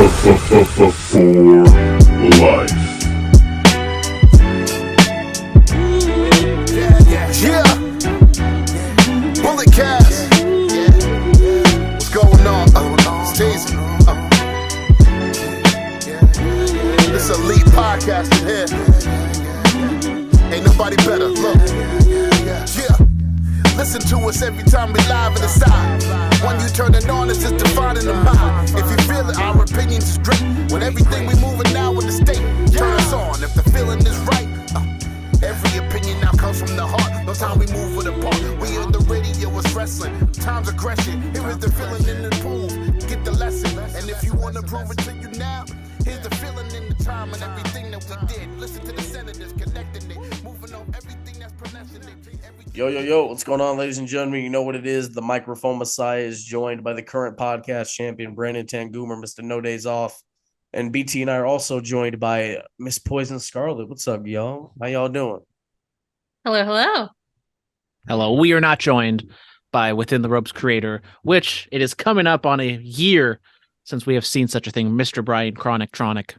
For life. Yeah. Bullet cast. What's going on? Stacy. This elite podcast in here. Ain't nobody better. Look. Yeah. Listen to us every time we live in the side. When you turn it on, it's just defining the mind. If you feel it, our opinions is great. When everything we moving now in the state, turn us on if the feeling is right. Every opinion now comes from the heart. No time we move with a part. We on the radio, it's wrestling. Time's aggression. Here is the feeling in the prove. Get the lesson. And if you want to prove it to you now, here's the feeling in the time and everything that we did. Listen to the senators connecting it. Moving on everything that's pronouncing it. Yo, what's going on, ladies and gentlemen? You know what it is. The microphone messiah is joined by the current podcast champion, Brandon Tangoomer, Mr. No Days Off. And BT and I are also joined by Miss Poison Scarlet. What's up, y'all? How y'all doing? Hello. We are not joined by Within the Ropes creator, which it is coming up on a year since we have seen such a thing, Mr. Brian Chronic Tronic.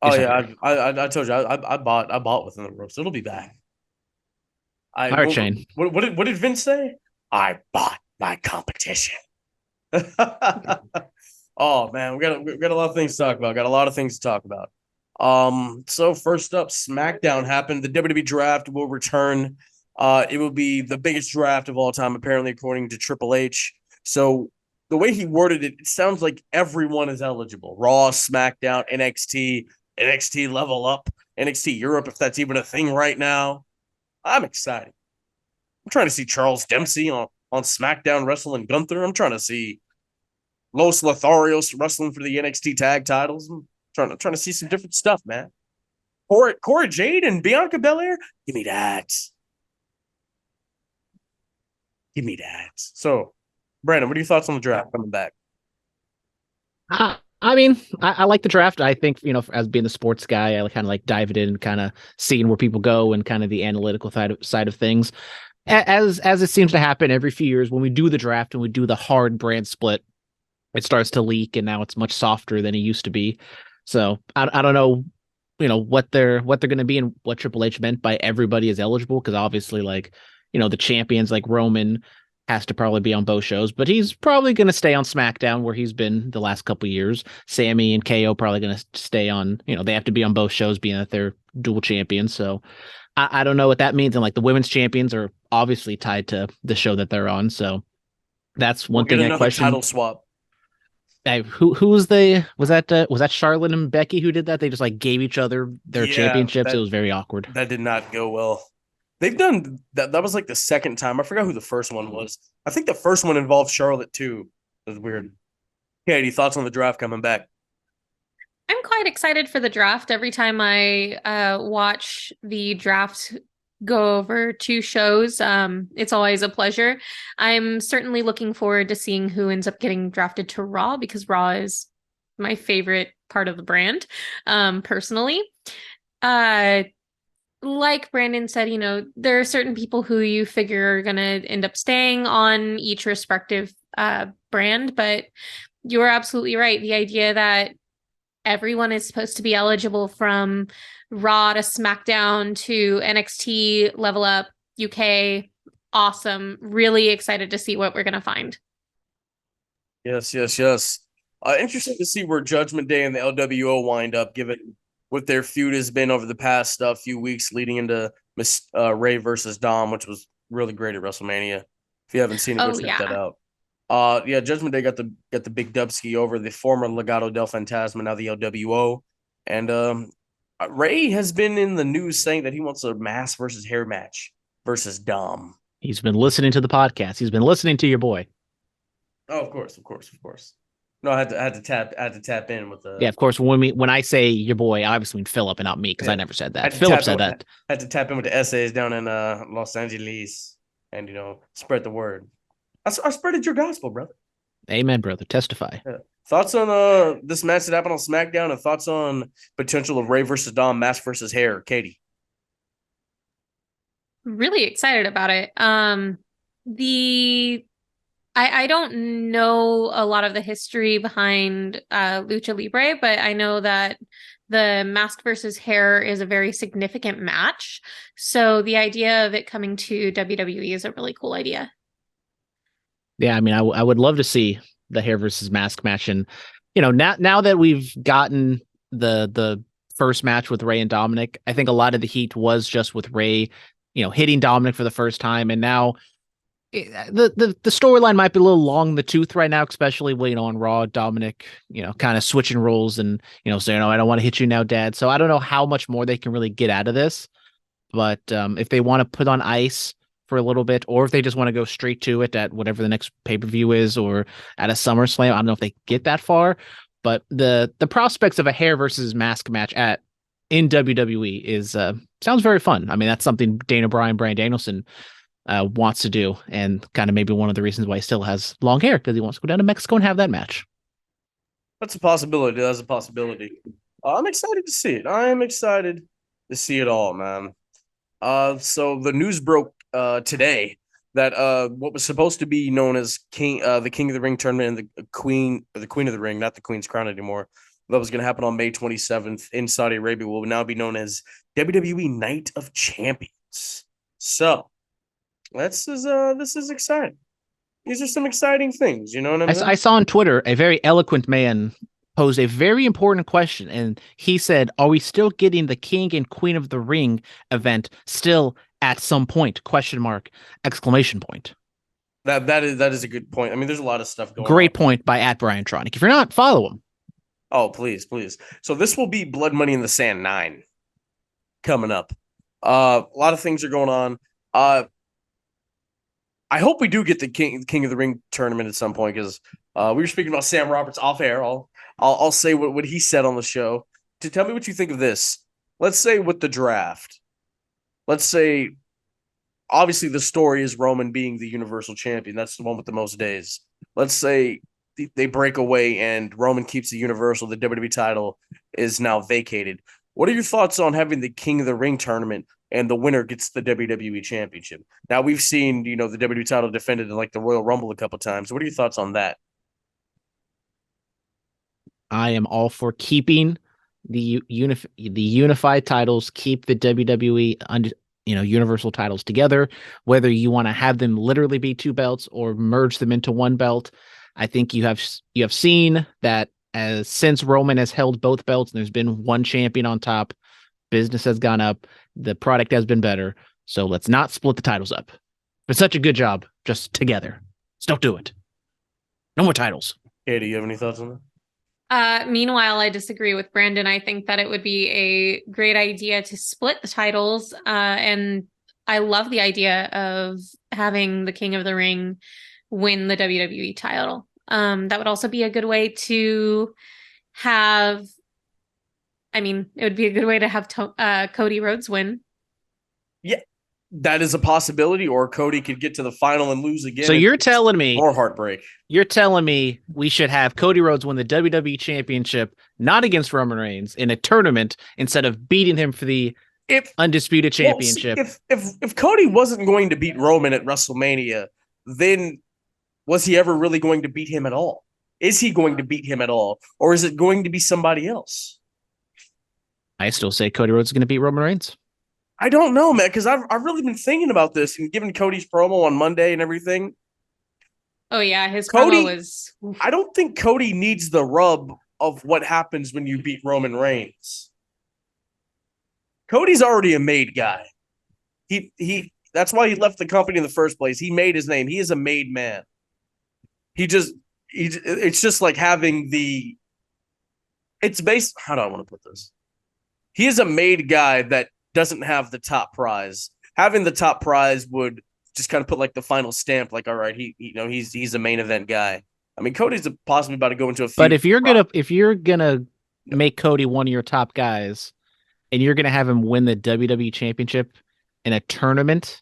Oh, yeah, I told you, I bought Within the Ropes. It'll be back. All right, Shane. What did Vince say? I bought my competition. Oh man, we got a lot of things to talk about. So first up, SmackDown happened. The WWE draft will return. It will be the biggest draft of all time, apparently, according to Triple H. So the way he worded it, it sounds like everyone is eligible. Raw, SmackDown, NXT Level Up, NXT Europe, if that's even a thing right now. I'm excited. I'm trying to see Charles Dempsey on SmackDown wrestling Gunther. I'm trying to see Los Lotharios wrestling for the NXT tag titles. I'm trying to see some different stuff, man. Cora Jade and Bianca Belair. Give me that. So, Brandon, what are your thoughts on the draft coming back? I mean, I like the draft. I think, as being the sports guy, I kind of like diving in and kind of seeing where people go and kind of the analytical side of things. As it seems to happen every few years when we do the draft and we do the hard brand split, it starts to leak and now it's much softer than it used to be. So I don't know, what they're going to be and what Triple H meant by everybody is eligible. Cause obviously the champions like Roman has to probably be on both shows, but he's probably going to stay on SmackDown where he's been the last couple of years. Sammy and KO probably going to stay on, they have to be on both shows being that they're dual champions. So I don't know what that means. And the women's champions are obviously tied to the show that they're on. So that's one thing I question. Title swap. Hey, was that Charlotte and Becky who did that? They just gave each other their championships. It was very awkward. That did not go well. They've done that. That was the second time. I forgot who the first one was. I think the first one involved Charlotte too. It was weird. Katie, thoughts on the draft coming back? I'm quite excited for the draft. Every time I watch the draft go over two shows, it's always a pleasure. I'm certainly looking forward to seeing who ends up getting drafted to Raw because Raw is my favorite part of the brand, personally. Like Brandon said, there are certain people who you figure are going to end up staying on each respective brand, but you're absolutely right. The idea that everyone is supposed to be eligible from Raw to SmackDown to NXT, Level Up, UK, awesome. Really excited to see what we're going to find. Yes. Interesting to see where Judgment Day and the LWO wind up, given what their feud has been over the past few weeks leading into Ray versus Dom, which was really great at WrestleMania. If you haven't seen it, go check that out. Judgment Day got the big dubski over the former Legado del Fantasma, now the LWO. And Ray has been in the news saying that he wants a mask versus hair match versus Dom. He's been listening to the podcast. He's been listening to your boy. Oh, of course. No, I had to tap in with the. Yeah, of course. When I say your boy, I obviously mean Phillip and not me because I never said that. Phillip said that. I had to tap in with the essays down in Los Angeles and spread the word. I spreaded your gospel, brother. Amen, brother. Testify. Yeah. Thoughts on this match that happened on SmackDown and thoughts on potential of Ray versus Dom, mask versus hair, Katie? Really excited about it. The I don't know a lot of the history behind Lucha Libre, but I know that the mask versus hair is a very significant match. So the idea of it coming to WWE is a really cool idea. Yeah, I mean, I would love to see the hair versus mask match, and now that we've gotten the first match with Ray and Dominic, I think a lot of the heat was just with Ray, hitting Dominic for the first time, and now the storyline might be a little long in the tooth right now, especially on Raw, Dominic, kind of switching roles and saying, "Oh, I don't want to hit you now, Dad." So I don't know how much more they can really get out of this, but if they want to put on ice for a little bit, or if they just want to go straight to it at whatever the next pay-per-view is, or at a SummerSlam, I don't know if they get that far, but the prospects of a hair versus mask match in WWE is sounds very fun. I mean, that's something Dana Bryan, Bryan Danielson wants to do, and kind of maybe one of the reasons why he still has long hair, because he wants to go down to Mexico and have that match. That's a possibility. That's a possibility. I'm excited to see it. I am excited to see it all, man. So the news broke today that what was supposed to be known as the King of the Ring tournament and the Queen of the Ring, not the Queen's Crown anymore, that was going to happen on May 27th in Saudi Arabia, will now be known as WWE Night of Champions. So this is exciting. These are some exciting things, you know what I mean? I saw on Twitter a very eloquent man posed a very important question, and he said, "Are we still getting the King and Queen of the Ring event still at some point?" Question mark, exclamation point. That is a good point. I mean, there's a lot of stuff going on. Great point by @BrianTronic. If you're not, follow him. Oh, please. So this will be Blood Money in the Sand 9 coming up. A lot of things are going on. I hope we do get the King of the Ring tournament at some point, because we were speaking about Sam Roberts off air. I'll say what he said on the show. To tell me what you think of this. Let's say with the draft. Let's say, obviously the story is Roman being the Universal Champion. That's the one with the most days. Let's say they break away and Roman keeps the Universal. The WWE title is now vacated. What are your thoughts on having the King of the Ring tournament and the winner gets the WWE Championship? Now, we've seen, the WWE title defended in like the Royal Rumble a couple times. What are your thoughts on that? I am all for keeping the unified titles, keep the WWE Universal titles together, whether you want to have them literally be two belts or merge them into one belt. I think you have seen that since Roman has held both belts and there's been one champion on top, business has gone up, the product has been better. So let's not split the titles up. It's such a good job just together. Let's don't do it. No more titles. Katie, you have any thoughts on that? Meanwhile, I disagree with Brandon. I think that it would be a great idea to split the titles. And I love the idea of having the King of the Ring win the WWE title. That would also be a good way to have, it would be a good way to have Cody Rhodes win. Yeah. That is a possibility, or Cody could get to the final and lose again. So you're telling me more heartbreak. You're telling me we should have Cody Rhodes win the WWE Championship, not against Roman Reigns, in a tournament instead of beating him for the undisputed championship. If Cody wasn't going to beat Roman at WrestleMania, then was he ever really going to beat him at all? Is he going to beat him at all, or is it going to be somebody else? I still say Cody Rhodes is going to beat Roman Reigns. I don't know, man, because I've really been thinking about this and given Cody's promo on Monday and everything. Oh, yeah, his promo was... I don't think Cody needs the rub of what happens when you beat Roman Reigns. Cody's already a made guy. That's why he left the company in the first place. He made his name. He is a made man. It's just like having the... It's based... How do I want to put this? He is a made guy that doesn't have the top prize. Having the top prize would just kind of put like the final stamp, like, all right, he's a main event guy. I mean, Cody's possibly about to go into a feud. But if you're gonna make Cody one of your top guys, and you're gonna have him win the WWE Championship in a tournament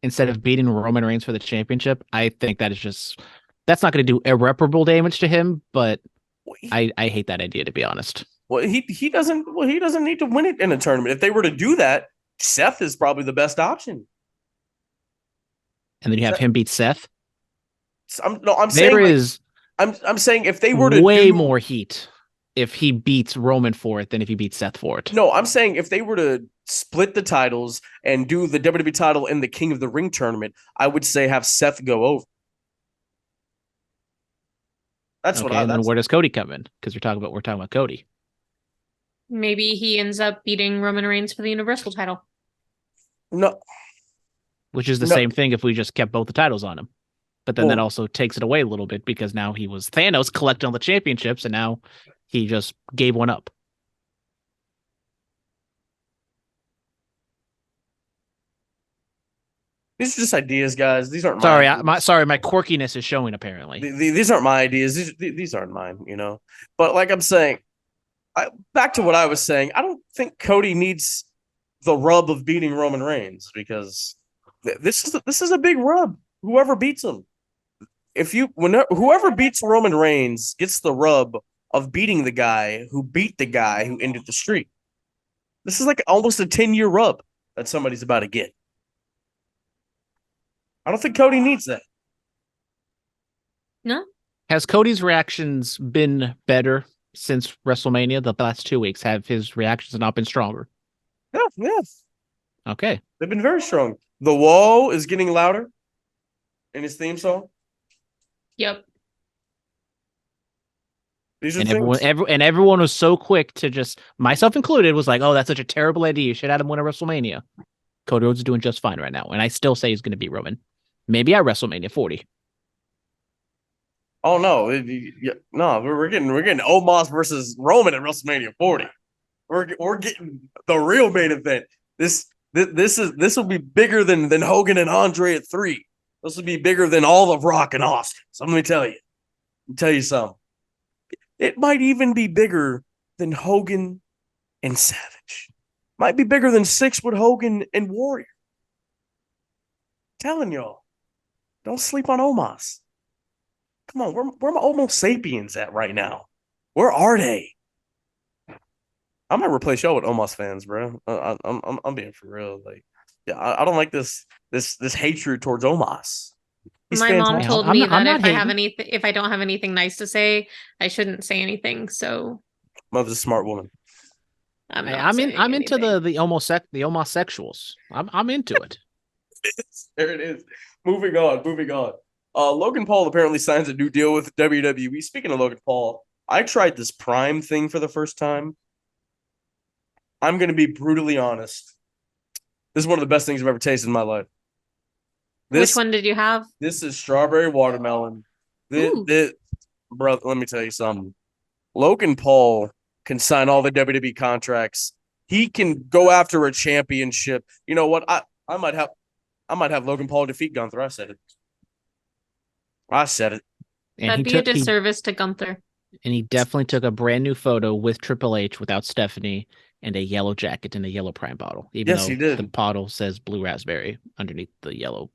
instead of beating Roman Reigns for the championship, I think that's not going to do irreparable damage to him. But I hate that idea, to be honest. Well, he doesn't need to win it in a tournament. If they were to do that, Seth is probably the best option. And then you have him beat Seth. I'm There saying is I'm saying if they were to way do more heat if he beats Roman for it than if he beats Seth for it. No, I'm saying if they were to split the titles and do the WWE title in the King of the Ring tournament, I would say have Seth go over. That's Okay, and then where does Cody come in? Because we're talking about Cody. Maybe he ends up beating Roman Reigns for the Universal title. No, which is the same thing if we just kept both the titles on him. But then that also takes it away a little bit because now he was Thanos collecting all the championships and now he just gave one up. These are just ideas, guys. These aren't sorry. my My quirkiness is showing apparently. These aren't my ideas. These aren't mine, you know. But like I'm saying, back to what I was saying, I don't think Cody needs the rub of beating Roman Reigns because this is a big rub. Whoever beats him, whoever beats Roman Reigns gets the rub of beating the guy who beat the guy who ended the streak. This is like almost a 10-year rub that somebody's about to get. I don't think Cody needs that. No. Has Cody's reactions been better since WrestleMania? The last 2 weeks, have his reactions not been stronger? Yes. Okay. They've been very strong. The whoa is getting louder in his theme song. Yep. These are and everyone was so quick to just, myself included, was like, oh, that's such a terrible idea. You should have him win a WrestleMania. Cody Rhodes is doing just fine right now. And I still say he's going to beat Roman. Maybe at WrestleMania 40. Oh no. No, we're getting Omos versus Roman at WrestleMania 40. We're getting the real main event. This will be bigger than Hogan and Andre at 3. This will be bigger than all of Rock and Austin. So let me tell you something. It might even be bigger than Hogan and Savage. Might be bigger than 6 with Hogan and Warrior. Telling y'all, don't sleep on Omos. Come on, where my Homo sapiens at right now? Where are they? I might replace y'all with Omos fans, bro. I'm being for real. Like, yeah, I don't like this hatred towards Omos. My mom told me that if I don't have anything nice to say, I shouldn't say anything. So, Mother's a smart woman. I'm into the homosexuals. I'm into it. There it is. Moving on. Logan Paul apparently signs a new deal with WWE. Speaking of Logan Paul, I tried this Prime thing for the first time. I'm going to be brutally honest. This is one of the best things I've ever tasted in my life. Which one did you have? This is strawberry watermelon. Bro, let me tell you something. Logan Paul can sign all the WWE contracts. He can go after a championship. You know what? I might have Logan Paul defeat Gunther. I said it. And that'd be a disservice to Gunther. And he definitely took a brand new photo with Triple H without Stephanie and a yellow jacket and a yellow Prime bottle. Even though he did. The bottle says blue raspberry underneath the yellow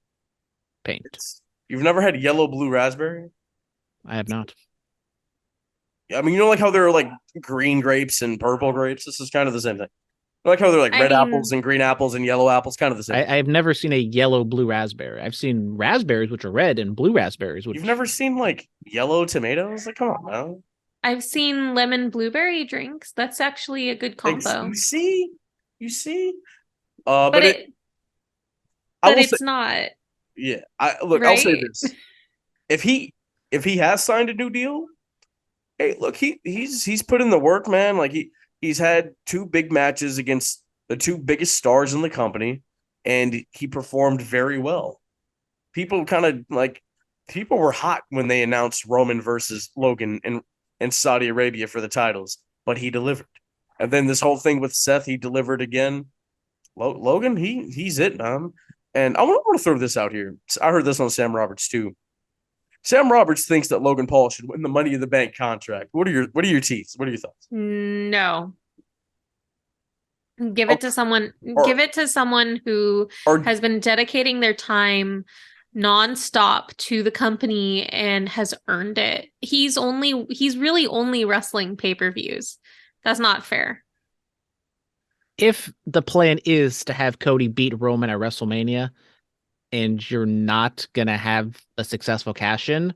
paint. You've never had yellow blue raspberry? I have not. I mean, you know, like how there are like green grapes and purple grapes. This is kind of the same thing. Like how they're like red apples and green apples and yellow apples, kind of the same. I've never seen a yellow blue raspberry. I've seen raspberries which are red and blue raspberries. You've never seen like yellow tomatoes? Like, come on, man. I've seen lemon blueberry drinks. That's actually a good combo. You see? But it's not. Yeah. I'll say this. If he has signed a new deal, hey, look, he's put in the work, man. Like he's had 2 big matches against the 2 biggest stars in the company, and he performed very well. People were hot when they announced Roman versus Logan in Saudi Arabia for the titles, but he delivered. And then this whole thing with Seth, he delivered again. Logan, he's it, man. And I want to throw this out here. I heard this on Sam Roberts too. Sam Roberts thinks that Logan Paul should win the Money in the Bank contract. What are your teeth? What are your thoughts? No. Give it to someone. Give it to someone who has been dedicating their time nonstop to the company and has earned it. He's really only wrestling pay-per-views. That's not fair. If the plan is to have Cody beat Roman at WrestleMania, and you're not gonna have a successful cash in,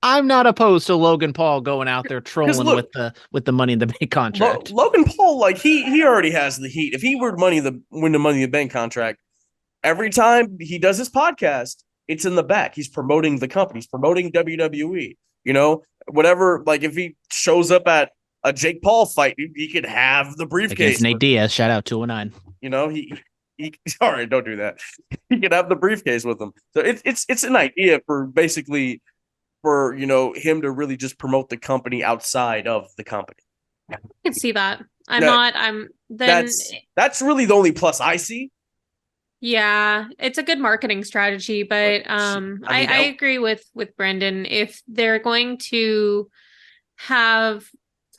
I'm not opposed to Logan Paul going out there trolling with the Money in the Bank contract. Logan Paul, like he already has the heat. If he were win the Money in the Bank contract, every time he does his podcast, it's in the back. He's promoting the company. He's promoting WWE. You know, whatever. Like if he shows up at a Jake Paul fight, he could have the briefcase against Nate Diaz. Shout out 209. You know, he all right, don't do that. He could have the briefcase with him. So it's an idea for basically for him to really just promote the company outside of the company. I can see that. That's really the only plus I see. Yeah, it's a good marketing strategy, but I agree with Brendan. If they're going to have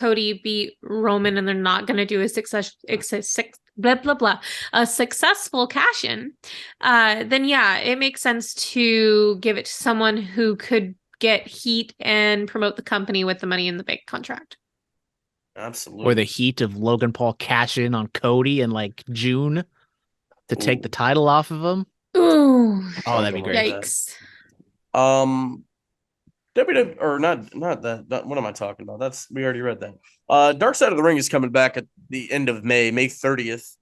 Cody beat Roman and they're not going to do a successful cash in, then yeah, it makes sense to give it to someone who could get heat and promote the company with the Money in the Bank contract. Absolutely. Or the heat of Logan Paul cash in on Cody in like June to take the title off of him. Ooh. Oh, that'd be great. Yikes. WWE or not that. What am I talking about? We already read that. Dark Side of the Ring is coming back at the end of May 30th.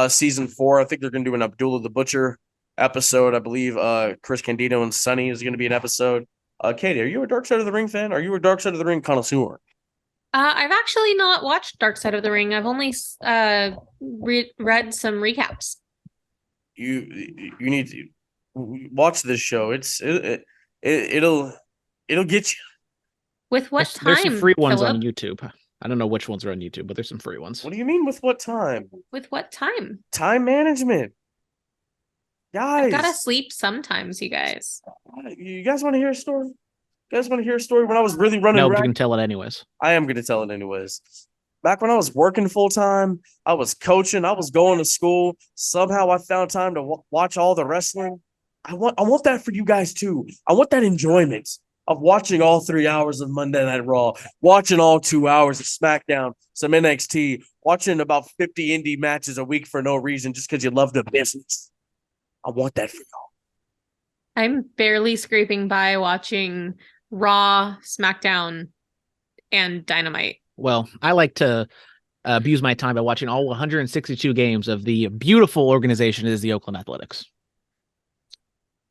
Season 4. I think they're going to do an Abdullah the Butcher episode. I believe Chris Candido and Sonny is going to be an episode. Katie, are you a Dark Side of the Ring fan? Are you a Dark Side of the Ring connoisseur? I've actually not watched Dark Side of the Ring. I've only read some recaps. You need to watch this show. It'll get you. With what time? There's some free ones Phillip? on YouTube. I don't know which ones are on YouTube, but there's some free ones. What do you mean with what time? With what time? Time management. Guys. I gotta sleep sometimes, you guys. You guys want to hear a story? You guys want to hear a story when I was really running? No, but you can tell it anyways. I am going to tell it anyways. Back when I was working full time, I was coaching, I was going to school. Somehow I found time to watch all the wrestling. I want that for you guys too. I want that enjoyment of watching all 3 hours of Monday Night Raw, watching all 2 hours of SmackDown, some NXT, watching about 50 indie matches a week for no reason just because you love the business. I want that for y'all. I'm barely scraping by watching Raw, SmackDown, and Dynamite. Well, I like to abuse my time by watching all 162 games of the beautiful organization is the Oakland Athletics.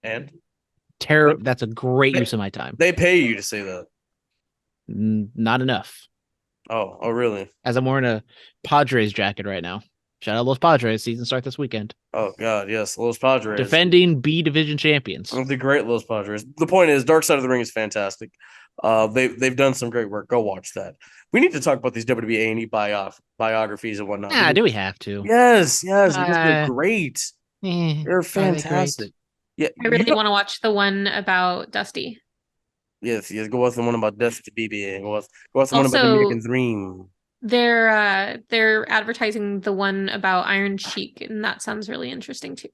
And? That's a great use of my time. They pay you to say that. Not enough. Oh, really? As I'm wearing a Padres jacket right now. Shout out Los Padres. Season start this weekend. Oh, God, yes. Los Padres. Defending B Division champions. The great Los Padres. The point is, Dark Side of the Ring is fantastic. They've done some great work. Go watch that. We need to talk about these WWE A&E biographies and whatnot. Yeah, do we have to? Yes, because they're great. They're fantastic. Yeah, I really want to watch the one about Dusty. Yes, go watch the one about Dusty BB. Go watch the one about the American Dream. They're advertising the one about Iron Sheik, and that sounds really interesting too.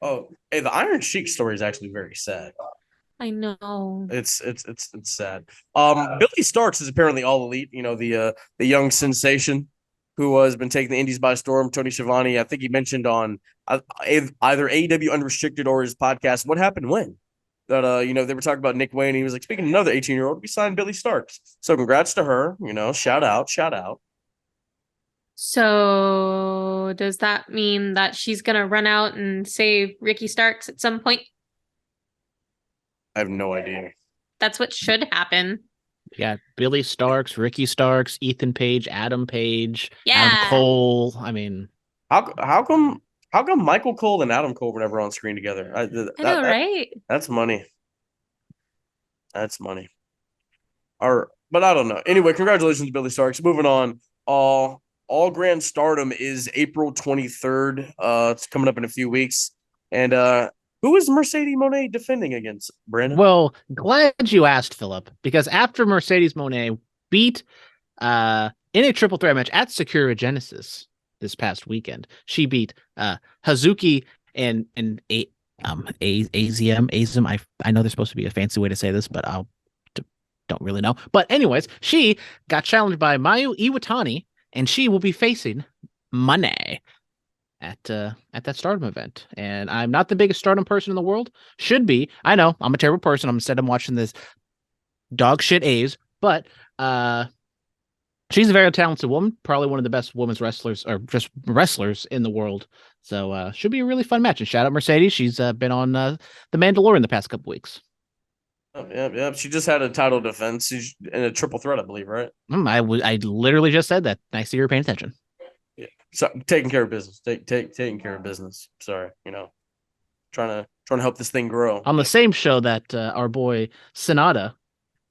Oh, hey, the Iron Sheik story is actually very sad. I know. It's sad. Billy Starks is apparently all elite. You know, the young sensation who has been taking the Indies by storm. Tony Schiavone, I think he mentioned on either AEW Unrestricted or his podcast. What happened when? That they were talking about Nick Wayne. He was like, speaking of another 18-year-old, we signed Billy Starks. So congrats to her. Shout out. So does that mean that she's gonna run out and save Ricky Starks at some point? I have no idea. That's what should happen. Yeah, Billy Starks, Ricky Starks, Ethan Page, Adam Page, Adam Cole. I mean, how come Michael Cole and Adam Cole were never on screen together? I know, right? That's money. That's money. But I don't know. Anyway, congratulations, Billy Starks. Moving on. All Grand Stardom is April 23rd. It's coming up in a few weeks. And who is Mercedes Moné defending against, Brandon? Well, glad you asked, Phillip, because after Mercedes Moné beat in a triple threat match at Sakura Genesis this past weekend, she beat Hazuki and Azim. I know there's supposed to be a fancy way to say this, but I don't really know. But anyways, she got challenged by Mayu Iwatani, and she will be facing Moné. at that Stardom event. And I'm not the biggest Stardom person in the world. Should be. I know I'm a terrible person. I'm watching this dog shit A's, but she's a very talented woman, probably one of the best women's wrestlers or just wrestlers in the world. So should be a really fun match. And shout out Mercedes. She's been on The Mandalorian the past couple weeks. Oh, yeah. She just had a title defense. She's in a triple threat, I believe, right? I literally just said that. Nice to hear you're paying attention. Yeah. So taking care of business. Taking care of business. Sorry, trying to help this thing grow. On the same show that our boy Sonata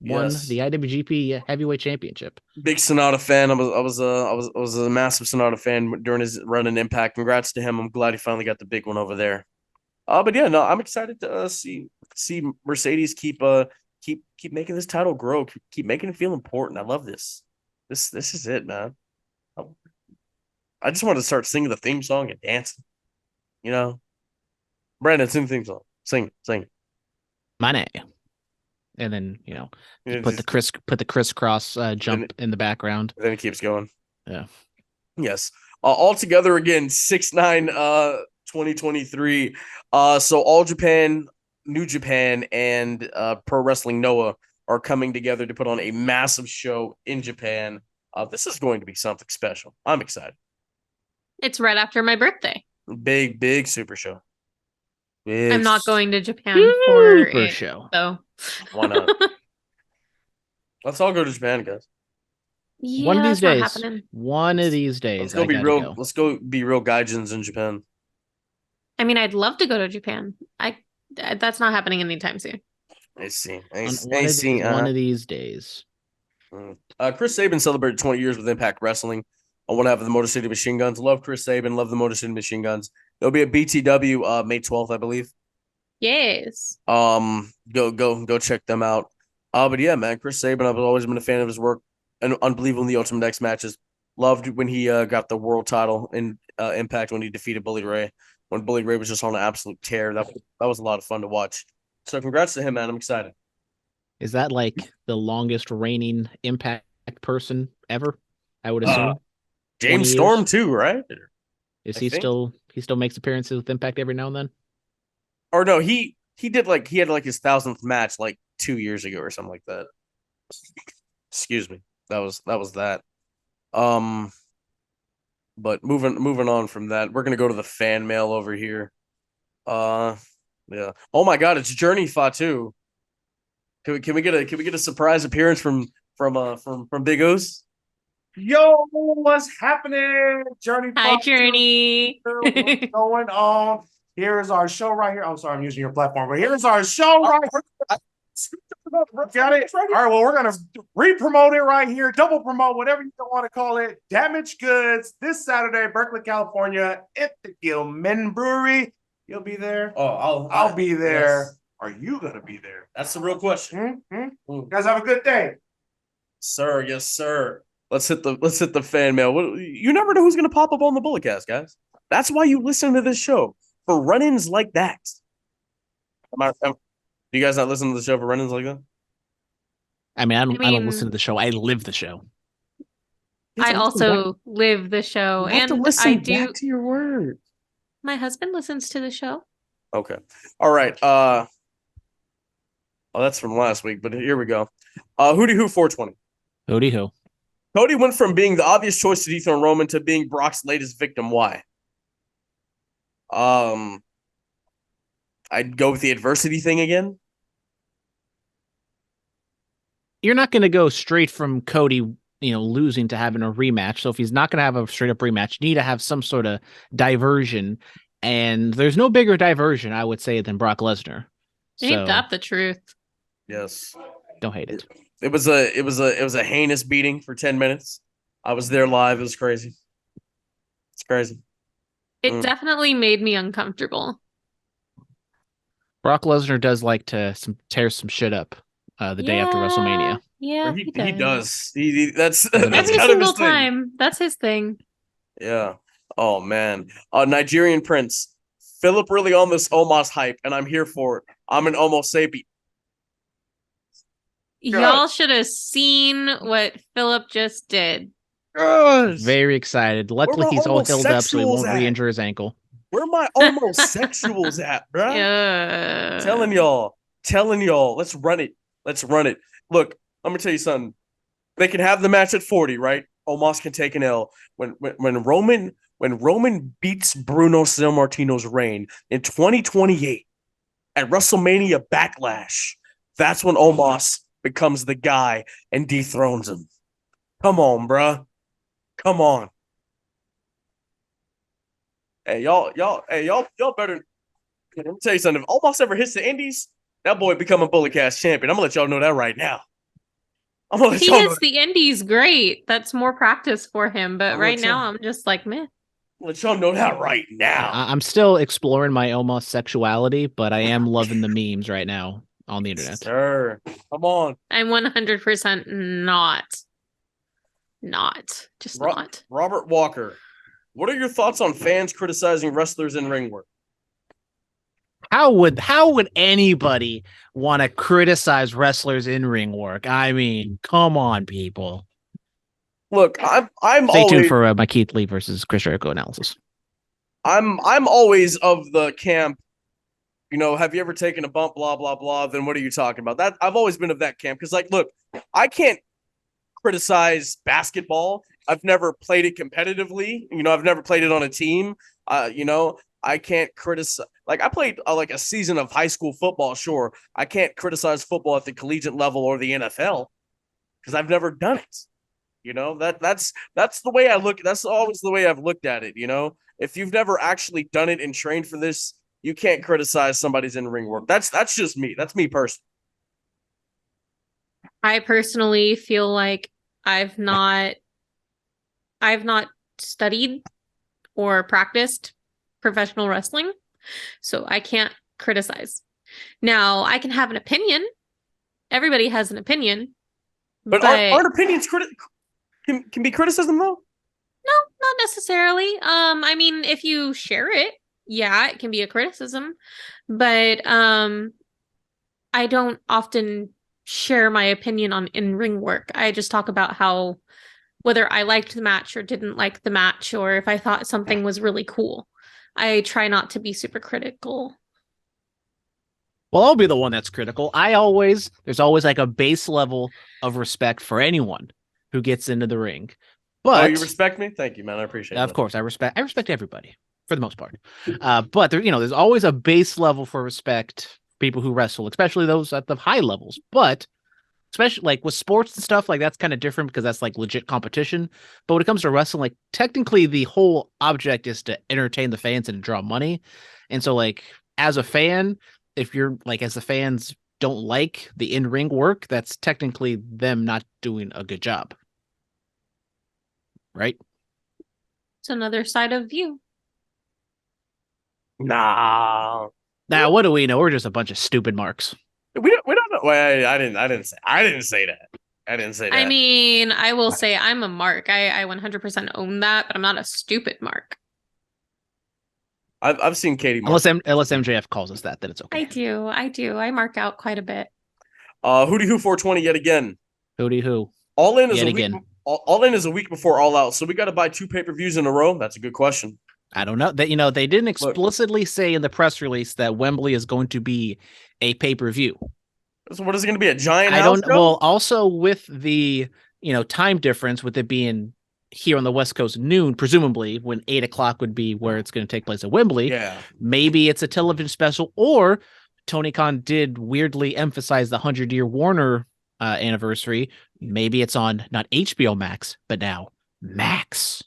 won Yes. the IWGP Heavyweight Championship. Big Sonata fan. I was a massive Sonata fan during his run in Impact. Congrats to him. I'm glad he finally got the big one over there. But yeah, no, I'm excited to see Mercedes keep making this title grow. Keep making it feel important. I love this. This is it, man. I just want to start singing the theme song and dancing. Brandon, sing the theme song. Sing. Money. And then put the crisscross jump in the background. Then it keeps going. Yeah. Yes. All together again, 6/9 2023. So All Japan, New Japan, and Pro Wrestling Noah are coming together to put on a massive show in Japan. This is going to be something special. I'm excited. It's right after my birthday. Big super show. I'm not going to Japan for a show. So why not? Let's all go to Japan, guys. Yeah, one of these days. Happening. One of these days. Let's go be real. Let's go be real gaijins in Japan. I mean, I'd love to go to Japan. That's not happening anytime soon. I see. One of these days. Chris Sabin celebrated 20 years with Impact Wrestling. I want to have the Motor City Machine Guns. Love Chris Sabin. Love the Motor City Machine Guns. They'll be at BTW May 12th, I believe. Yes. Go check them out. But yeah, man, Chris Sabin, I've always been a fan of his work. And unbelievable in the Ultimate X matches. Loved when he got the world title in Impact when he defeated Bully Ray. When Bully Ray was just on an absolute tear. That was a lot of fun to watch. So congrats to him, man. I'm excited. Is that like the longest reigning Impact person ever? I would assume. James Storm too, right? Is he still makes appearances with Impact every now and then? Or no, he had his 1,000th match like 2 years ago or something like that. Excuse me. That was that. But moving on from that, we're gonna go to the fan mail over here. Yeah. Oh my God, it's Journey Fatu. Can we get a surprise appearance from Big O's? Yo, what's happening? Journey. Hi, Journey. What's going on? Here is our show right here. I'm sorry, I'm using your platform, but here's our show right here. Got it? All right, well, we're going to re-promote it right here, double promote, whatever you want to call it. Damaged Goods this Saturday, Berkeley, California, at the Gilman Brewery. You'll be there? Oh, I'll be there. Yes. Are you going to be there? That's the real question. You guys have a good day. Sir, yes, sir. Let's hit the fan mail. You never know who's going to pop up on the Bulletcast, guys. That's why you listen to this show, for run-ins like that. Do you guys not listen to the show for run-ins like that? I mean, I don't listen to the show. I live the show. I also live the show, You have to and listen I do. back to your word. My husband listens to the show. Okay. All right. Oh, that's from last week, but here we go. Hootie Who 420. Hootie Who. Cody went from being the obvious choice to dethrone Roman to being Brock's latest victim. Why? I'd go with the adversity thing again. You're not going to go straight from Cody, losing to having a rematch. So if he's not going to have a straight up rematch, you need to have some sort of diversion. And there's no bigger diversion, I would say, than Brock Lesnar. Ain't that the truth? Yes. Don't hate it. It was a heinous beating for 10 minutes. I was there live. It was crazy. It's crazy. It definitely made me uncomfortable. Brock Lesnar does like to tear some shit up the day after WrestleMania. Yeah, he does. That's every single time. That's his thing. Yeah. Oh man. Nigerian Prince. Phillip really on this Omos hype, and I'm here for it. I'm an Homo sapien. Y'all should have seen what Phillip just did. Yes. Very excited. Luckily, my he's all healed up, so he won't homosexuals at? re-injure his ankle. Where my homosexuals at, bruh? Yeah. Telling y'all, let's run it. Look, I'm gonna tell you something. They can have the match at 40, right? Omos can take an L. When Roman beats Bruno Sammartino's reign in 2028 at WrestleMania Backlash, that's when Omos becomes the guy and dethrones him. Come on, bruh. Come on. Hey, y'all better. Let me tell you something. If Omos ever hits the Indies, that boy become a Bullet Cast champion. I'm gonna let y'all know that right now. I'm gonna let He y'all know hits the indies great. That's more practice for him. But I'm right gonna now, tell- I'm just like, meh. let y'all know that right now. I'm still exploring my almost sexuality, but I am loving the memes right now on the internet. Sir, come on. I'm 100% not. Just not. Robert Walker, what are your thoughts on fans criticizing wrestlers in ring work? How would anybody want to criticize wrestlers in ring work? I mean, come on, people. Look, I'm Stay tuned always for my Keith Lee versus Chris Jericho analysis. I'm always of the camp. You know, have you ever taken a bump? Blah blah blah. Then what are you talking about? That I've always been of that camp because, like, look, I can't criticize basketball. I've never played it competitively. You know, I've never played it on a team. You know, I can't criticize. Like, I played like a season of high school football. Sure, I can't criticize football at the collegiate level or the NFL because I've never done it. You know, that's the way I look. That's always the way I've looked at it. You know, if you've never actually done it and trained for this, you can't criticize somebody's in ring work. That's just me. That's me personally. I personally feel like I've not studied or practiced professional wrestling, so I can't criticize. Now, I can have an opinion. Everybody has an opinion. But aren't opinions can be criticism though? No, not necessarily. I mean, if you share it, yeah, it can be a criticism. But I don't often share my opinion on in-ring work. I just talk about how whether I liked the match or didn't like the match, or if I thought something was really cool. I try not to be super critical. Well, I'll be the one that's critical. There's always like a base level of respect for anyone who gets into the ring. But you respect me? Thank you, man. I appreciate it. Of course, I respect everybody for the most part. But there's always a base level for respect for people who wrestle, especially those at the high levels. But especially like with sports and stuff, like that's kind of different because that's like legit competition. But when it comes to wrestling, like technically the whole object is to entertain the fans and draw money. And so like as a fan, if you're like, as the fans don't like the in-ring work, that's technically them not doing a good job. Right? It's another side of view. Nah. Now, what do we know? We're just a bunch of stupid marks. We don't know. Wait, I didn't say that. I didn't say that. I mean, I will say I'm a mark. I 100% own that, but I'm not a stupid mark. I've seen Katie mark. Unless MJF calls us that, then it's okay. I do. I mark out quite a bit. Hootie Who 420 yet again. Hootie Who. All in is yet again. All in is a week before All Out, so we got to buy 2 pay-per-views in a row. That's a good question. I don't know that they didn't explicitly say in the press release that Wembley is going to be a pay-per-view. So what is it going to be, a giant? I don't. Well, also with the time difference, with it being here on the West Coast noon, presumably when 8:00 would be where it's going to take place at Wembley. Yeah, maybe it's a television special, or Tony Khan did weirdly emphasize the 100-year Warner anniversary. Maybe it's on not HBO Max, but now Max.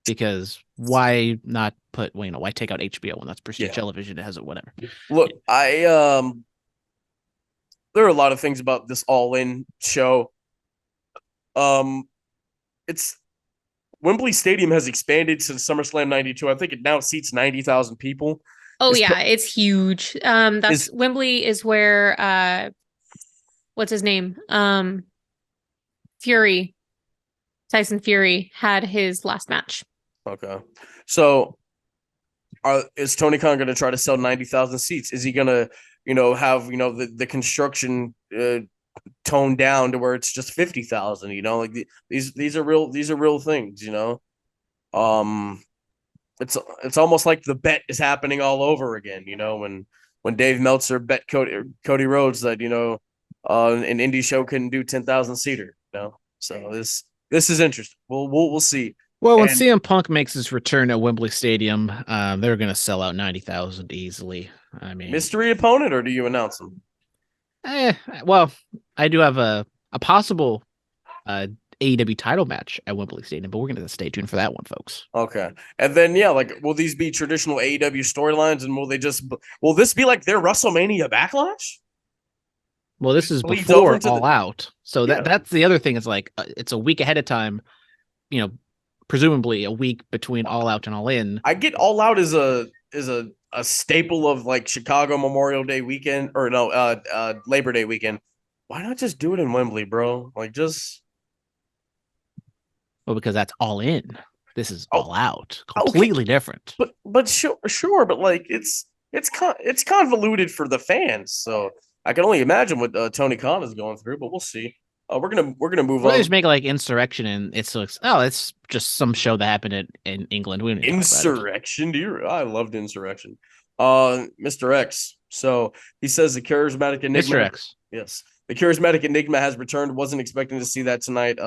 Because why not put, why take out HBO when that's Prestige Television? It has it, whatever. Look, there are a lot of things about this All In show. It's Wembley Stadium has expanded since SummerSlam 92. I think it now seats 90,000 people. Oh, it's huge. Wembley is where what's his name? Tyson Fury had his last match. Okay. So is Tony Khan going to try to sell 90,000 seats? Is he going to, have, the construction toned down to where it's just 50,000. You know, like these are real things. You know, it's almost like the bet is happening all over again. You know, when Dave Meltzer bet Cody Rhodes that an indie show couldn't do 10,000 seater. You know, so this is interesting. We'll see. Well, when And- CM Punk makes his return at Wembley Stadium, they're going to sell out 90,000 easily. I mean, mystery opponent, or do you announce them? Well, I do have a possible AEW title match at Wembley Stadium, but we're going to stay tuned for that one, folks. Okay. And then, yeah, like, will these be traditional AEW storylines, and will this be like their WrestleMania Backlash? Well, this is Bleeds over before into All Out. So Yeah. that's the other thing. It's like, it's a week ahead of time, presumably a week between All Out and All In. I get All Out is a staple of like Chicago Memorial Day weekend, or no, Labor Day weekend. Why not just do it in Wembley, bro? Like, just Well, because that's All In. This is Oh, All Out. okay. Completely different. but sure, but like it's convoluted for the fans. So I can only imagine what Tony Khan is going through, but we'll see. We're gonna move Well, they on. just make it like Insurrection, and it's like, it's just some show that happened in England. We don't need to talk about it. Insurrection, I loved Insurrection. Mr. X. So he says the charismatic enigma. Mr. X. Yes, the charismatic enigma has returned. Wasn't expecting to see that tonight.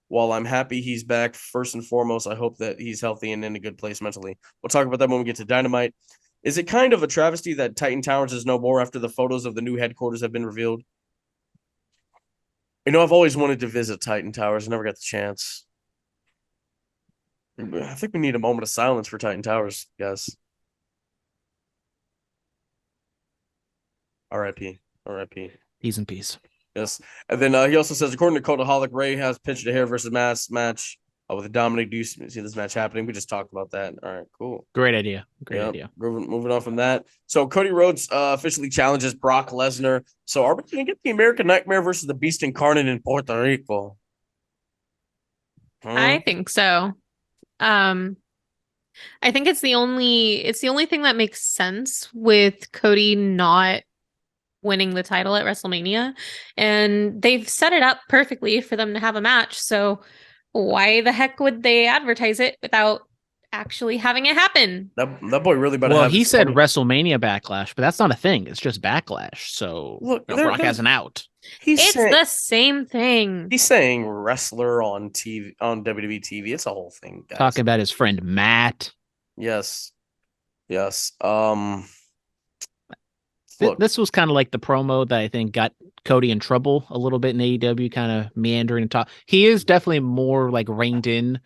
While I'm happy he's back, first and foremost, I hope that he's healthy and in a good place mentally. We'll talk about that when we get to Dynamite. Is it kind of a travesty that Titan Towers is no more after the photos of the new headquarters have been revealed? I've always wanted to visit Titan Towers. Never got the chance. I think we need a moment of silence for Titan Towers, guys. R.I.P. R.I.P. Peace and peace. Yes. And then he also says, according to Codaholic, Ray has pitched a hair versus mask match with Dominic. Do you see this match happening? We just talked about that. All right, cool. Great idea. Great Yep. idea. Moving on from that. So Cody Rhodes officially challenges Brock Lesnar. So are we going to get the American Nightmare versus the Beast Incarnate in Puerto Rico? I think so. I think it's the only thing that makes sense with Cody not winning the title at WrestleMania, and they've set it up perfectly for them to have a match. So why the heck would they advertise it without actually having it happen? That boy really better. Well, have he his said money. WrestleMania Backlash, but that's not a thing. It's just Backlash. So Look, Brock has an out. It's the same thing. He's saying wrestler on TV, on WWE TV. It's a whole thing, guys. Talking about his friend Matt. Yes. Look, This was kind of like the promo that I think got Cody in trouble a little bit in AEW, kind of meandering and talk. He is definitely more like reined in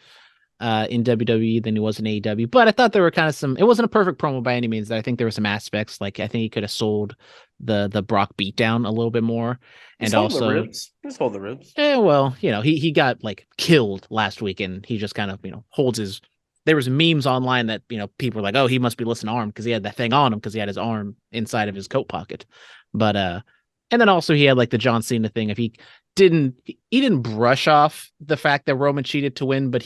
WWE than he was in AEW, but I thought there were kind of it wasn't a perfect promo by any means. I think there were some aspects, like I think he could have sold the Brock beatdown a little bit more. And also just hold the ribs. well, he got like killed last week, and he just kind of, holds his. There was memes online that, people were like, oh, he must be listening to arm because he had that thing on him because he had his arm inside of his coat pocket. But and then also he had like the John Cena thing. If he didn't brush off the fact that Roman cheated to win, but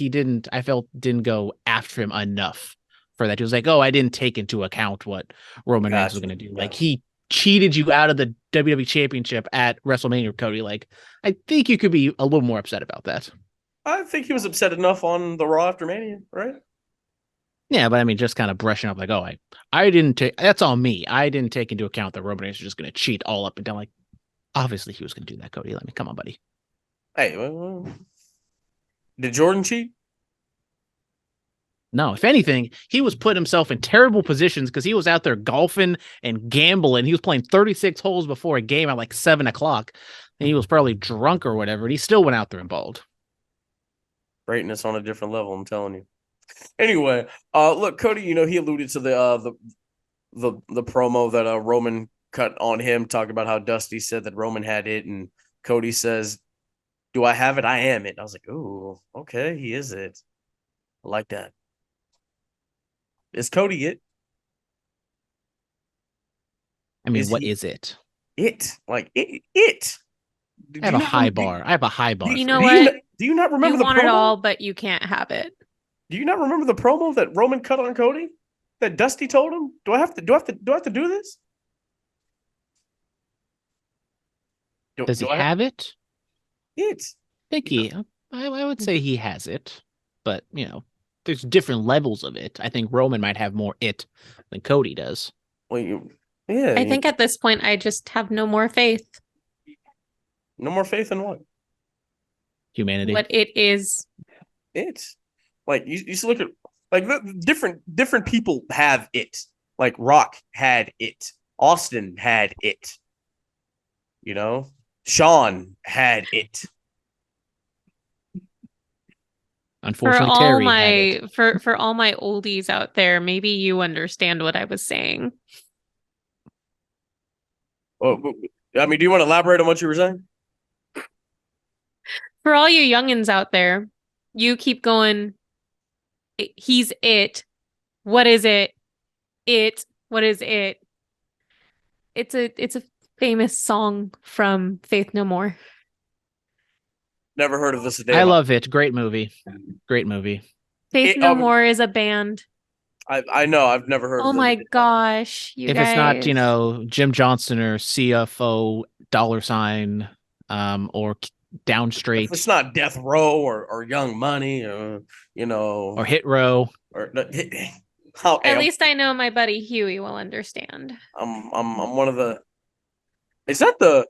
I felt didn't go after him enough for that. He was like, oh, I didn't take into account what Roman Reigns was going to do. Like, he cheated you out of the WWE Championship at WrestleMania, Cody. Like, I think you could be a little more upset about that. I think he was upset enough on the Raw after Mania, right? Yeah, but I mean, just kind of brushing up like, oh, I didn't take, that's on me. I didn't take into account that Roman Reigns was just going to cheat all up and down. Like, obviously he was going to do that, Cody. Let me, come on, buddy. Hey, did Jordan cheat? No, if anything, he was putting himself in terrible positions because he was out there golfing and gambling. He was playing 36 holes before a game at like 7:00, and he was probably drunk or whatever, and he still went out there and balled. Greatness on a different level, I'm telling you. Anyway, look, Cody, he alluded to the promo that Roman cut on him, talking about how Dusty said that Roman had it, and Cody says, do I have it? I am it. I was like, ooh, okay, he is it. I like that. Is Cody it? I mean, what is it? It. Like, it. I have a high bar. I have a high bar. You know what? Do you not remember you the want promo? it all, but you can't have it. Do you not remember the promo that Roman cut on Cody? That Dusty told him? Do I have to do this? Does he do I have it? it? I think I would say he has it, but there's different levels of it. I think Roman might have more it than Cody does. Well, I think at this point, I just have no more faith. No more faith in what? Humanity. What it is. It. Like you just look at like different people have it. Like Rock had it. Austin had it. Sean had it. Unfortunately, for all Terry my had it. for all my oldies out there, maybe you understand what I was saying. Oh, I mean, do you want to elaborate on what you were saying? For all you youngins out there, you keep going. He's it. What is it? It. What is it? It's a famous song from Faith No More. Never heard of this a day. I love it. Great movie. Great movie. Faith No More is a band. I know. I've never heard. Oh my gosh, you if guys! It's not, Jim Johnson or CFO $, or Down Straight. If it's not Death Row or Young Money, or Hit Row, or at least I know my buddy Huey will understand. I'm one of the. Is that the?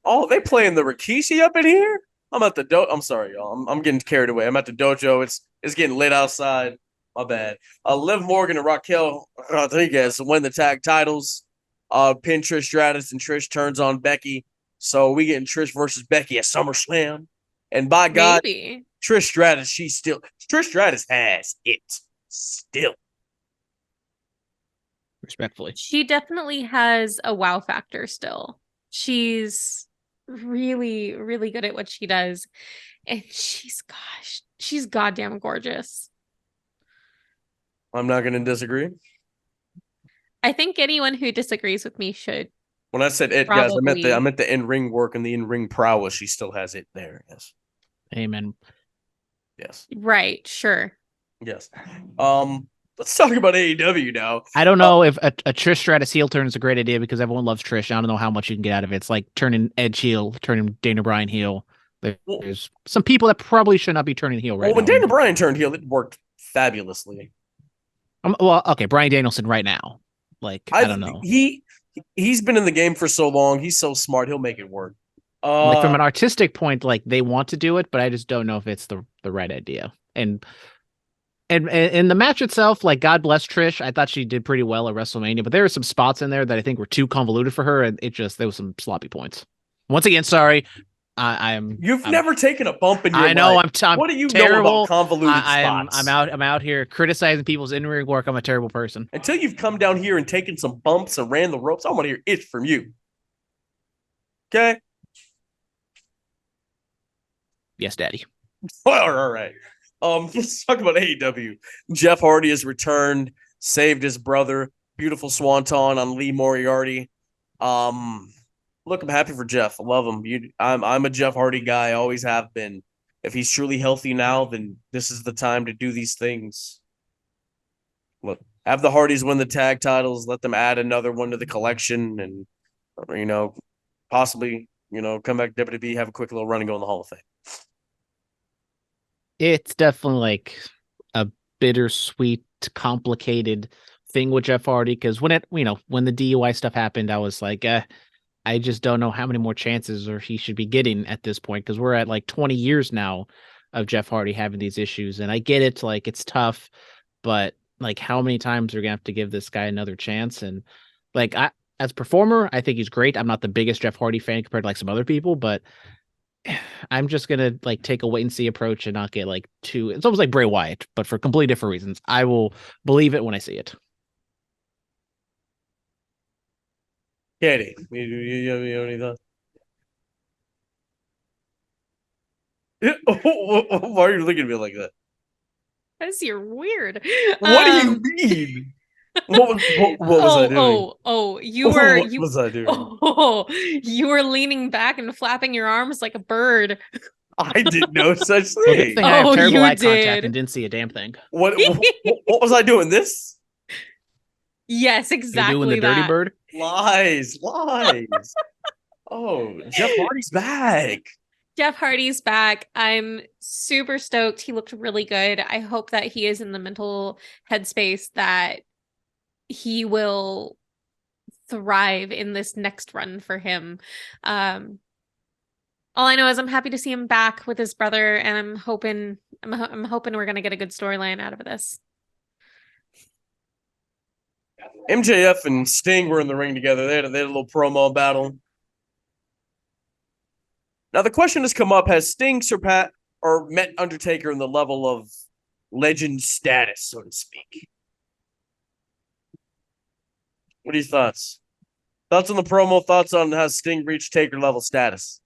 Oh, they playing the Rikishi up in here. I'm at the I'm sorry, y'all. I'm getting carried away. I'm at the dojo. It's getting lit outside. My bad. Liv Morgan and Raquel Rodriguez win the tag titles. Pin Trish Stratus and Trish turns on Becky. So we getting Trish versus Becky at SummerSlam. And by God, Maybe. Trish Stratus, Trish Stratus has it still. Respectfully. She definitely has a wow factor still. She's really, really good at what she does. And she's goddamn gorgeous. I'm not going to disagree. I think anyone who disagrees with me should. When I said it, guys, I meant the in-ring work and the in-ring prowess. She still has it there. Yes. Amen. Yes. Right. Sure. Yes. Let's talk about AEW now. I don't know if a Trish Stratus heel turn is a great idea because everyone loves Trish. I don't know how much you can get out of it. It's like turning Edge heel, turning Dana Bryan heel. There's some people that probably should not be turning heel right now. When Dana Bryan turned heel, it worked fabulously. Well, okay, Bryan Danielson right now. Like, I don't know. He's been in the game for so long. He's so smart. He'll make it work. Like from an artistic point, like they want to do it, but I just don't know if it's the right idea. And the match itself, like God bless Trish, I thought she did pretty well at WrestleMania, but there were some spots in there that I think were too convoluted for her, and there was some sloppy points. Once again, sorry. You've never taken a bump in your life. I know. I'm what do you terrible. know about convoluted spots? I'm out here criticizing people's in-ring work. I'm a terrible person. Until you've come down here and taken some bumps and ran the ropes, I want to hear it from you. Okay? Yes, Daddy. All right. Let's talk about AEW. Jeff Hardy has returned, saved his brother. Beautiful swanton on Lee Moriarty. Look, I'm happy for Jeff. I love him. I'm a Jeff Hardy guy. I always have been. If he's truly healthy now, then this is the time to do these things. Look, have the Hardys win the tag titles. Let them add another one to the collection, and possibly come back to WWE, have a quick little run and go in the Hall of Fame. It's definitely like a bittersweet, complicated thing with Jeff Hardy because when the DUI stuff happened, I was like, I just don't know how many more chances or he should be getting at this point because we're at like 20 years now of Jeff Hardy having these issues. And I get it, like it's tough, but like how many times are we gonna have to give this guy another chance? And like as a performer, I think he's great. I'm not the biggest Jeff Hardy fan compared to like some other people, but I'm just gonna like take a wait and see approach and not get like too. It's almost like Bray Wyatt, but for completely different reasons. I will believe it when I see it. Katie, you have any thoughts? Why are you looking at me like that? Because you're weird. What do you mean? What was I doing? What was I doing? Oh, you were leaning back and flapping your arms like a bird. I did no such Well, thing. I have terrible you eye contact did. and didn't see a damn thing. What was I doing? This? Yes, You're exactly doing the dirty that. bird. Lies. Oh, Jeff Hardy's back. Jeff Hardy's back. I'm super stoked. He looked really good. I hope that he is in the mental headspace that he will thrive in this next run for him. All I know is I'm happy to see him back with his brother, and I'm hoping we're gonna get a good storyline out of this. MJF and Sting were in the ring together. They had a little promo battle. Now the question has come up: has Sting surpassed or met Undertaker in the level of legend status, so to speak? What are your thoughts? Thoughts on the promo? Thoughts on how Sting reached Taker level status?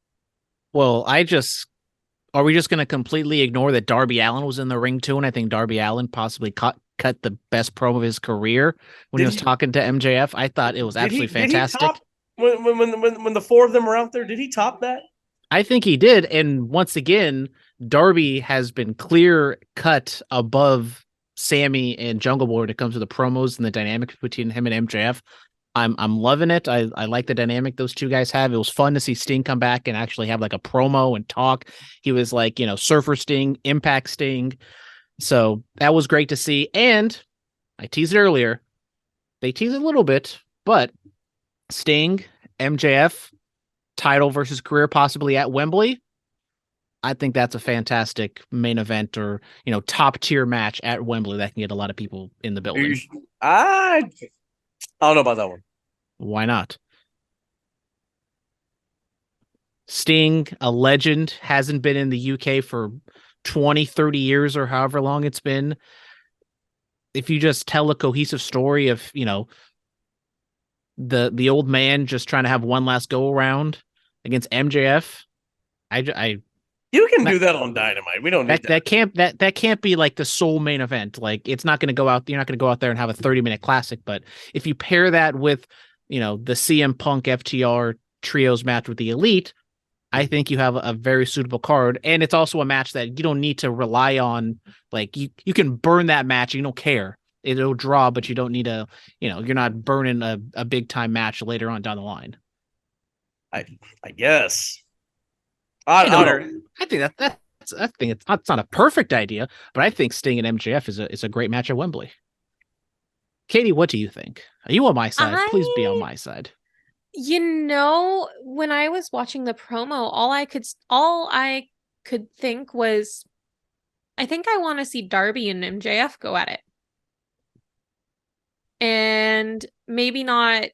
Well, are we just going to completely ignore that Darby Allin was in the ring too? And I think Darby Allin possibly cut the best promo of his career when he was talking to MJF. I thought it was absolutely fantastic. Did he top, when the four of them were out there, did he top that? I think he did. And once again, Darby has been clear cut above Sammy and Jungle Boy when it comes to the promos and the dynamic between him and MJF. I'm loving it. I like the dynamic those two guys have. It was fun to see Sting come back and actually have like a promo and talk. He was like, Surfer Sting, Impact Sting. So that was great to see. And I teased it earlier. They teased a little bit, but Sting, MJF, title versus career possibly at Wembley. I think that's a fantastic main event or, top tier match at Wembley that can get a lot of people in the building. I don't know about that one. Why not? Sting, a legend, hasn't been in the UK for 20, 30 years or however long it's been. If you just tell a cohesive story of, the old man just trying to have one last go around against MJF, you can do that on Dynamite. We don't need that. That can't be like the sole main event. Like it's not going to go out. You're not going to go out there and have a 30-minute classic. But if you pair that with, the CM Punk FTR trios match with the Elite, I think you have a very suitable card. And it's also a match that you don't need to rely on. Like you can burn that match. You don't care. It'll draw, but you don't need you're not burning a big time match later on down the line. I guess. I think it's not a perfect idea, but I think Sting and MJF is a great match at Wembley. Katie, what do you think? Are you on my side? Please be on my side. When I was watching the promo, all I could think was, I think I want to see Darby and MJF go at it. And maybe not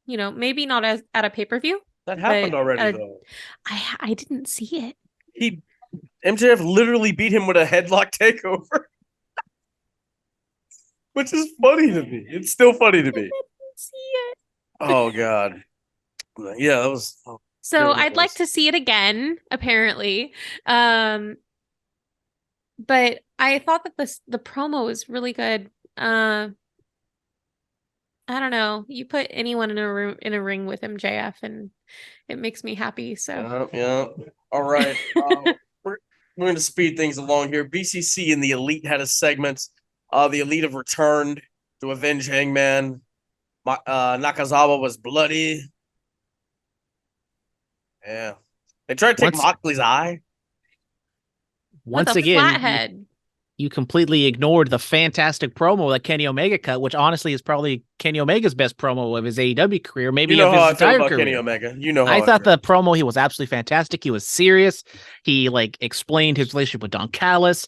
as at a pay-per-view. That happened already, though. I didn't see it. MJF literally beat him with a headlock takeover, which is funny to me. It's still funny to me. I didn't see it. Oh God, yeah, that was. So I'd like to see it again, apparently. But I thought that the promo was really good. I don't know. You put anyone in a ring with MJF, and it makes me happy. So yeah. All right. We're going to speed things along here. BCC and the Elite had a segment. The Elite have returned to avenge Hangman. Nakazawa was bloody. Yeah, they tried to take Moxley's eye. Once again, flathead. You completely ignored the fantastic promo that Kenny Omega cut, which honestly is probably Kenny Omega's best promo of his AEW career, maybe of his entire career. Kenny Omega. I thought the promo, he was absolutely fantastic. He was serious. He explained his relationship with Don Callis.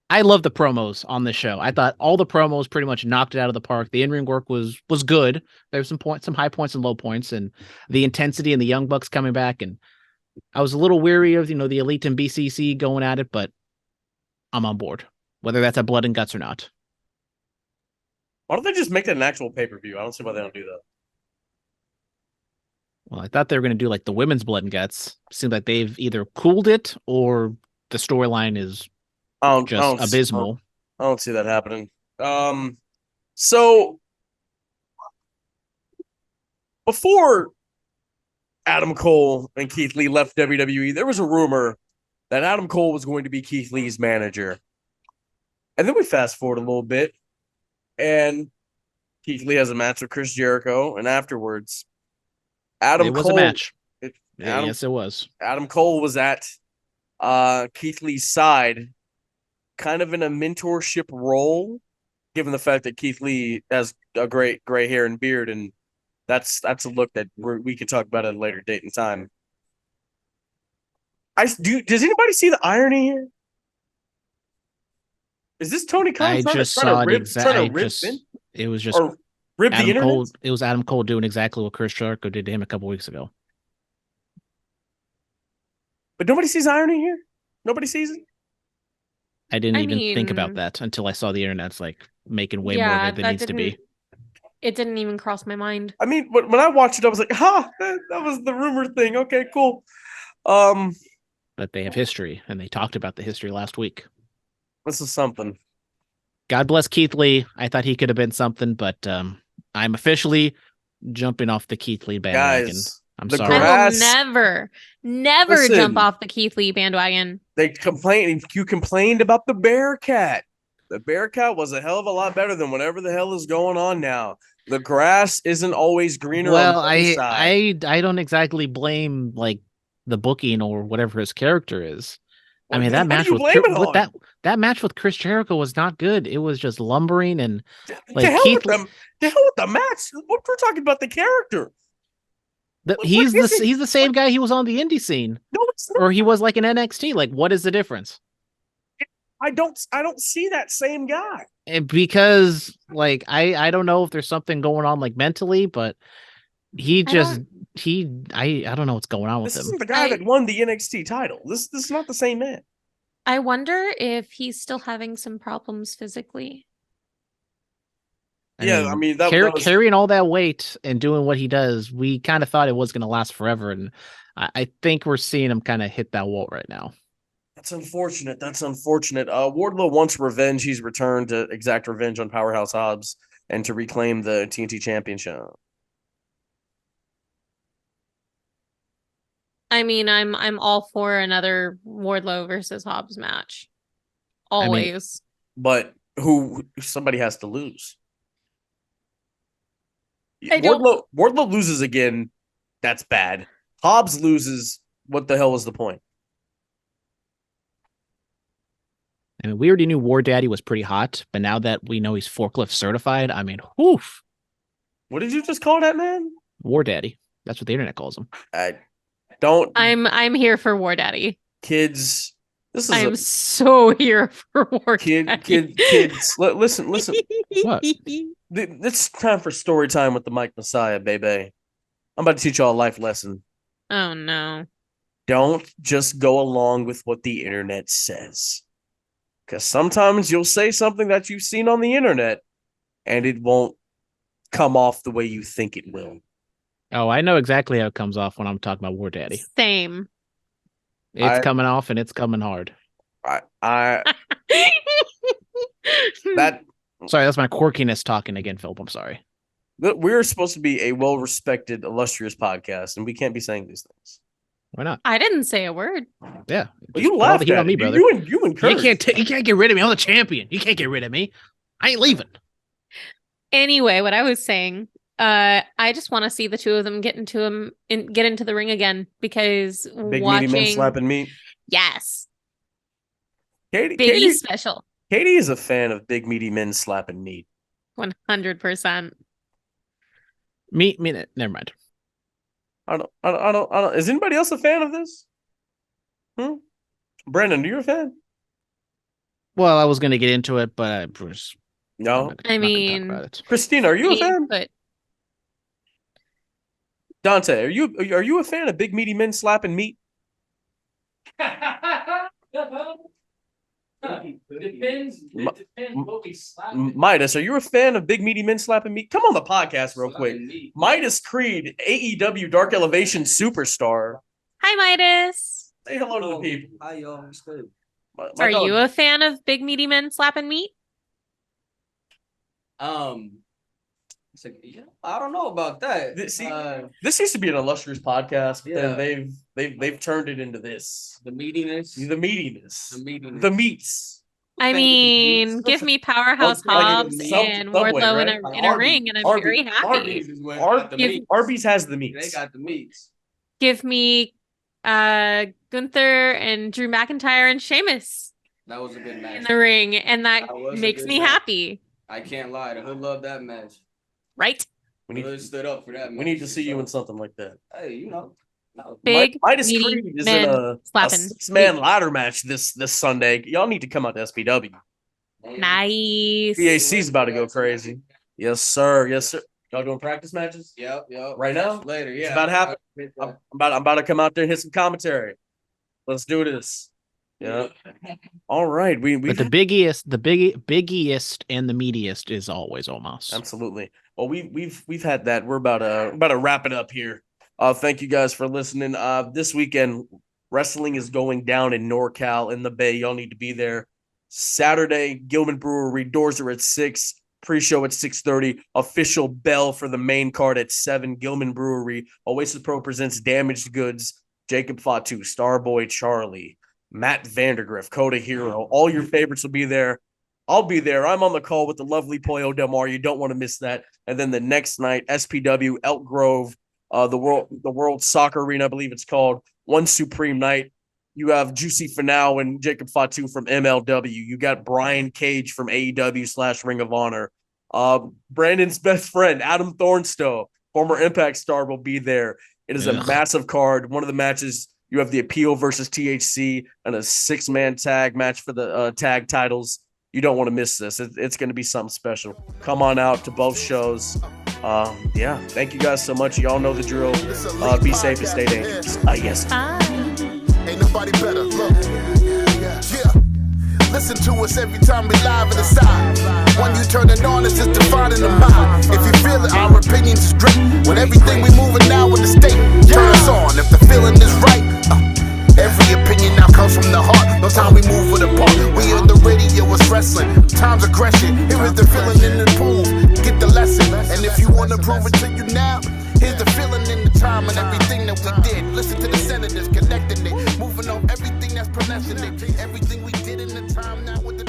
I love the promos on the show. I thought all the promos pretty much knocked it out of the park. The in-ring work was good. There were some high points and low points, and the intensity and the Young Bucks coming back. And I was a little weary of the Elite and BCC going at it, but I'm on board, whether that's a Blood and Guts or not. Why don't they just make that an actual pay-per-view? I don't see why they don't do that. Well, I thought they were going to do the women's Blood and Guts. Seems like they've either cooled it or the storyline is just abysmal. I don't see that happening. So before Adam Cole and Keith Lee left WWE, there was a rumor that Adam Cole was going to be Keith Lee's manager. And then we fast forward a little bit, and Keith Lee has a match with Chris Jericho, and afterwards, It was a match. It Yeah, yes, it was. Adam Cole was at Keith Lee's side, kind of in a mentorship role, given the fact that Keith Lee has a great gray hair and beard, and that's a look that we can talk about at a later date and time. Does anybody see the irony here? Is this Tony Khan I just saw it exactly. It was just or rib the Adam internet? Cole. It was Adam Cole doing exactly what Chris Jericho did to him a couple weeks ago. But nobody sees irony here. Nobody sees it. I didn't even think about that until I saw the internet's like making way more of it than it needs to be. It didn't even cross my mind. I mean, when I watched it, I was like, that was the rumor thing. Okay, cool. But they have history, and they talked about the history last week. This is something. God bless Keith Lee. I thought he could have been something, but I'm officially jumping off the Keith Lee bandwagon. Guys, I'm the sorry. I will never Listen, jump off the Keith Lee bandwagon. You complained about the Bearcat. The Bearcat was a hell of a lot better than whatever the hell is going on now. The grass isn't always greener. Well, on the side. I don't exactly blame like the booking or whatever his character is. I mean, that match with Chris Jericho was not good. It was just lumbering and like the hell with the match. We're talking about the character. He's the same guy he was on the indie scene. No, it's not. Or he was like an NXT. Like, what is the difference? I don't see that same guy. Because like I don't know if there's something going on like mentally, but I don't know what's going on with him. This isn't the guy that won the NXT title. This is not the same man. I wonder if he's still having some problems physically. I mean carrying all that weight and doing what he does, we kind of thought it was going to last forever, and I think we're seeing him kind of hit that wall right now. That's unfortunate. Wardlow wants revenge. He's returned to exact revenge on Powerhouse Hobbs and to reclaim the TNT Championship. I mean, I'm all for another Wardlow versus Hobbs match. Always. But somebody has to lose. Wardlow loses again. That's bad. Hobbs loses. What the hell was the point? I mean, we already knew War Daddy was pretty hot, but now that we know he's forklift certified, I mean, woof. What did you just call that man? War Daddy. That's what the internet calls him. I'm here for War Daddy. Kids, so here for War Daddy. Kids. Listen. What? It's time for story time with the Mike Messiah, baby. I'm about to teach y'all a life lesson. Oh no! Don't just go along with what the internet says. Because sometimes you'll say something that you've seen on the internet and it won't come off the way you think it will. Oh, I know exactly how it comes off when I'm talking about War Daddy. Same. It's coming off and it's coming hard. Sorry, that's my quirkiness talking again, Phillip. I'm sorry. We're supposed to be a well-respected, illustrious podcast, and we can't be saying these things. Why not? I didn't say a word. Yeah. Well, you laughed at me, brother. You encouraged. You can't get rid of me. I'm the champion. You can't get rid of me. I ain't leaving. Anyway, what I was saying, I just want to see the two of them get into the ring again because big meaty men slapping meat. Yes. Katie special. Katie is a fan of big meaty men slapping meat. 100%. Me, never mind. I don't. Is anybody else a fan of this? Brandon, are you a fan? Well, I was going to get into it, but no. I mean, Christina, are you a fan? But Dante, are you a fan of big meaty men slapping meat? Depends what we slap. Midas, are you a fan of big meaty men slapping meat? Come on the podcast real quick. Midas Kreed, AEW Dark Elevation superstar. Hi, Midas. Say hello to the people. Hi, y'all. What's good? Are you a fan of big meaty men slapping meat? Yeah, I don't know about that. This used to be an illustrious podcast, but then they've turned it into this. The meatiness. The meats. I mean, give me Powerhouse Hobbs and Wardlow in a ring, and I'm very happy. Arby's has the meats. They got the meats. give me Gunther and Drew McIntyre and Sheamus That was a good in match. the ring, and that That was a makes good me match. happy, I can't lie. The Hood loved that match. right? We The need Hood stood up for that match. we need to see you So, in something like that. Hey, you know. No. Big, Midas meaty Kreed is men in a slapping. 6-man ladder match this Sunday. Y'all need to come out to SPW. Nice. PAC's about to go crazy. Yes, sir. Yes, sir. Y'all doing practice matches? Yep. Right now? Later, yeah. It's about to happen. I'm about to come out there and hit some commentary. Let's do this. Yeah. All right. But the biggiest and the meatiest is always Omos. Absolutely. Well, we've had that. We're about to wrap it up here. Thank you guys for listening. This weekend, wrestling is going down in NorCal in the Bay. Y'all need to be there. Saturday, Gilman Brewery, doors are at 6. Pre-show at 6:30. Official bell for the main card at 7. Gilman Brewery. Oasis Pro presents Damaged Goods. Jacob Fatu, Starboy Charlie, Matt Vandergriff, Coda Hero. All your favorites will be there. I'll be there. I'm on the call with the lovely Pollo Del Mar. You don't want to miss that. And then the next night, SPW, Elk Grove, the World Soccer Arena, I believe it's called. One Supreme Night. You have Juicy Finau and Jacob Fatu from MLW. You got Brian Cage from AEW / Ring of Honor. Brandon's best friend, Adam Thornstowe, former Impact star, will be there. It is a massive card. One of the matches, you have the Appeal versus THC and a 6-man tag match for the tag titles. You don't want to miss this. It's going to be something special. Come on out to both shows. Yeah, thank you guys so much. Y'all know the drill. Be safe and stay dangerous. Yes. Bye. Ain't nobody better. Look. Yeah. Listen to us every time we live in the side. When you turn it on, it's just defining the mind. If you feel it, our opinions is great. When everything we moving now in the state, turn us on. If the feeling is right, every opinion now comes from the heart. No time we move with a part. We on the radio, it's wrestling. Time's aggression. Here is the feeling in the pool. Get the lesson. And if you want to prove it to you now, here's the feeling in the time and everything that we did. Listen to the senators connecting it. Moving on everything that's pronouncing it. Everything we did in the time now with the